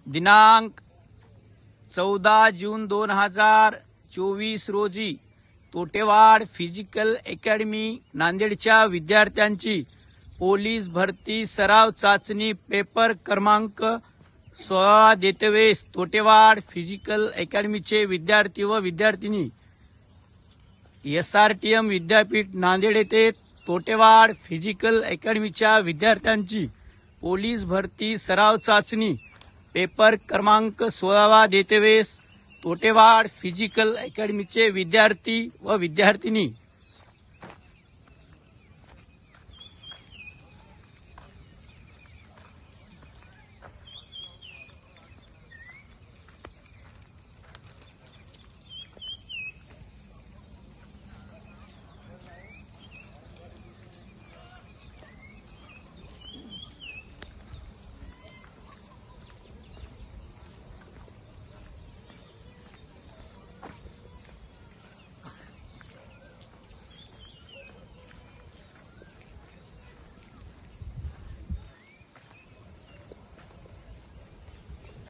दिनांक 14 जून 2024 रोजी Totewad physical academy नांदेडच्या विद्यार्थ्यांची पोलीस भरती सराव चाचणी पेपर क्रमांक 16 देतेवेळेस तोटेवाड फिजिकल अकॅडमीचे विद्यार्थी व विद्यार्थिनी SRTM विद्यापीठ नांदेड येथे तोटेवाड फिजिकल अकॅडमीच्या विद्यार्थ्यांची पोलीस भरती सराव चाचणी पेपर क्रमांक 16 देतेवेळेस तोटेवाड फिजिकल अकॅडमीचे विद्यार्थी व विद्यार्थिनी